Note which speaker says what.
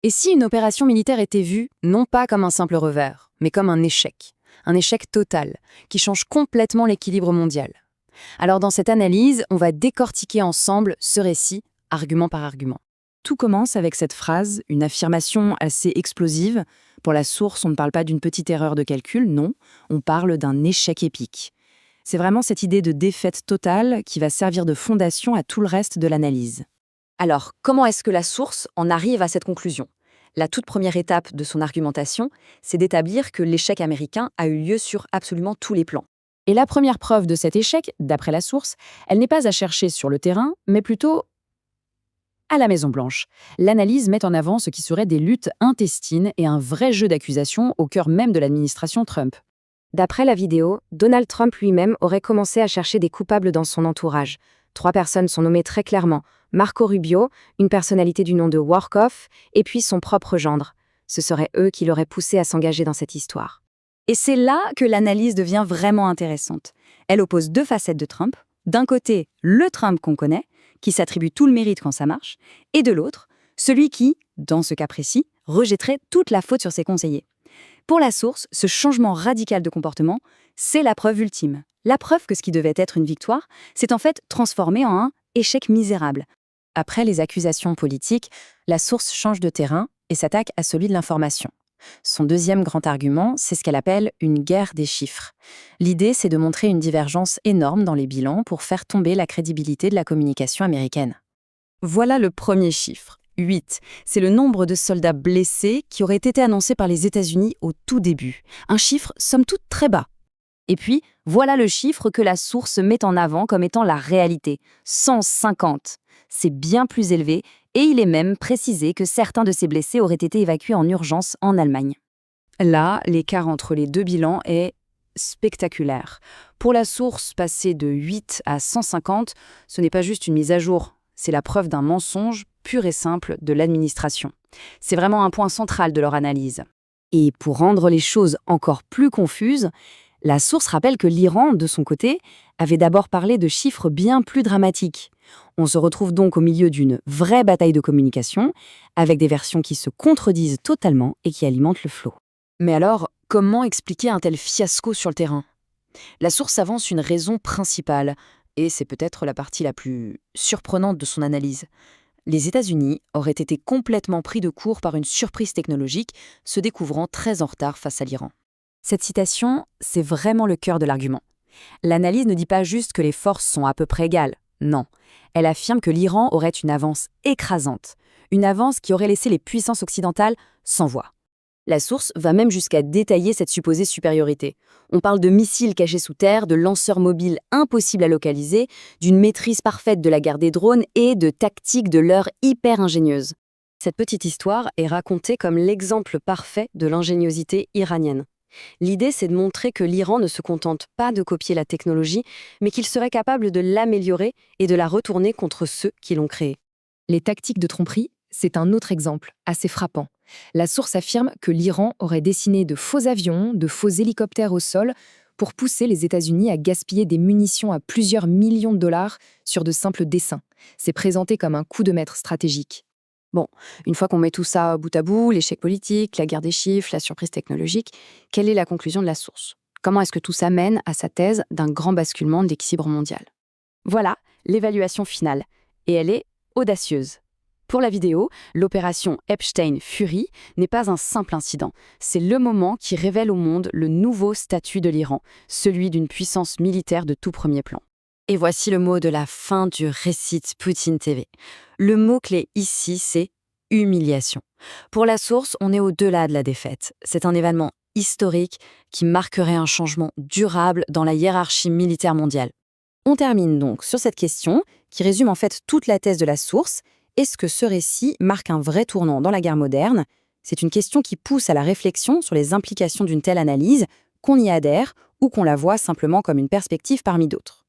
Speaker 1: Et si une opération militaire était vue, non pas comme un simple revers, mais comme un échec total, qui change complètement l'équilibre mondial? Alors dans cette analyse, on va décortiquer ensemble ce récit, argument par argument.
Speaker 2: Tout commence avec cette phrase, une affirmation assez explosive. Pour la source, on ne parle pas d'une petite erreur de calcul, non, on parle d'un échec épique. C'est vraiment cette idée de défaite totale qui va servir de fondation à tout le reste de l'analyse.
Speaker 1: Alors, comment est-ce que la source en arrive à cette conclusion? La toute première étape de son argumentation, c'est d'établir que l'échec américain a eu lieu sur absolument tous les plans.
Speaker 2: Et la première preuve de cet échec, d'après la source, elle n'est pas à chercher sur le terrain, mais plutôt à la Maison-Blanche. L'analyse met en avant ce qui serait des luttes intestines et un vrai jeu d'accusations au cœur même de l'administration Trump.
Speaker 3: D'après la vidéo, Donald Trump lui-même aurait commencé à chercher des coupables dans son entourage. 3 personnes sont nommées très clairement. Marco Rubio, une personnalité du nom de Workoff, et puis son propre gendre. Ce seraient eux qui l'auraient poussé à s'engager dans cette histoire.
Speaker 2: Et c'est là que l'analyse devient vraiment intéressante. Elle oppose 2 facettes de Trump. D'un côté, le Trump qu'on connaît, qui s'attribue tout le mérite quand ça marche, et de l'autre, celui qui, dans ce cas précis, rejetterait toute la faute sur ses conseillers. Pour la source, ce changement radical de comportement, c'est la preuve ultime. La preuve que ce qui devait être une victoire s'est en fait transformé en un échec misérable.
Speaker 1: Après les accusations politiques, la source change de terrain et s'attaque à celui de l'information. Son deuxième grand argument, c'est ce qu'elle appelle une guerre des chiffres. L'idée, c'est de montrer une divergence énorme dans les bilans pour faire tomber la crédibilité de la communication américaine.
Speaker 2: Voilà le premier chiffre, 8. C'est le nombre de soldats blessés qui aurait été annoncé par les États-Unis au tout début. Un chiffre, somme toute, très bas. Et puis, voilà le chiffre que la source met en avant comme étant la réalité, 150. C'est bien plus élevé, et il est même précisé que certains de ces blessés auraient été évacués en urgence en Allemagne. Là, l'écart entre les 2 bilans est spectaculaire. Pour la source, passer de 8 à 150, ce n'est pas juste une mise à jour, c'est la preuve d'un mensonge pur et simple de l'administration. C'est vraiment un point central de leur analyse. Et pour rendre les choses encore plus confuses, la source rappelle que l'Iran, de son côté, avait d'abord parlé de chiffres bien plus dramatiques. On se retrouve donc au milieu d'une vraie bataille de communication, avec des versions qui se contredisent totalement et qui alimentent le flot.
Speaker 1: Mais alors, comment expliquer un tel fiasco sur le terrain? La source avance une raison principale, et c'est peut-être la partie la plus surprenante de son analyse. Les États-Unis auraient été complètement pris de court par une surprise technologique, se découvrant très en retard face à l'Iran.
Speaker 2: Cette citation, c'est vraiment le cœur de l'argument. L'analyse ne dit pas juste que les forces sont à peu près égales, non. Elle affirme que l'Iran aurait une avance écrasante, une avance qui aurait laissé les puissances occidentales sans voix. La source va même jusqu'à détailler cette supposée supériorité. On parle de missiles cachés sous terre, de lanceurs mobiles impossibles à localiser, d'une maîtrise parfaite de la guerre des drones et de tactiques de leurre hyper ingénieuses. Cette petite histoire est racontée comme l'exemple parfait de l'ingéniosité iranienne. L'idée, c'est de montrer que l'Iran ne se contente pas de copier la technologie, mais qu'il serait capable de l'améliorer et de la retourner contre ceux qui l'ont créée.
Speaker 4: Les tactiques de tromperie, c'est un autre exemple, assez frappant. La source affirme que l'Iran aurait dessiné de faux avions, de faux hélicoptères au sol, pour pousser les États-Unis à gaspiller des munitions à plusieurs millions de dollars sur de simples dessins. C'est présenté comme un coup de maître stratégique.
Speaker 1: Bon, une fois qu'on met tout ça bout à bout, l'échec politique, la guerre des chiffres, la surprise technologique, quelle est la conclusion de la source? Comment est-ce que tout ça mène à sa thèse d'un grand basculement de l'équilibre mondial?
Speaker 2: Voilà l'évaluation finale, et elle est audacieuse. Pour la vidéo, l'opération Epstein-Fury n'est pas un simple incident. C'est le moment qui révèle au monde le nouveau statut de l'Iran, celui d'une puissance militaire de tout premier plan. Et voici le mot de la fin du récit de Poutine TV. Le mot-clé ici, c'est humiliation. Pour la source, on est au-delà de la défaite. C'est un événement historique qui marquerait un changement durable dans la hiérarchie militaire mondiale. On termine donc sur cette question qui résume en fait toute la thèse de la source. Est-ce que ce récit marque un vrai tournant dans la guerre moderne? C'est une question qui pousse à la réflexion sur les implications d'une telle analyse, qu'on y adhère ou qu'on la voit simplement comme une perspective parmi d'autres.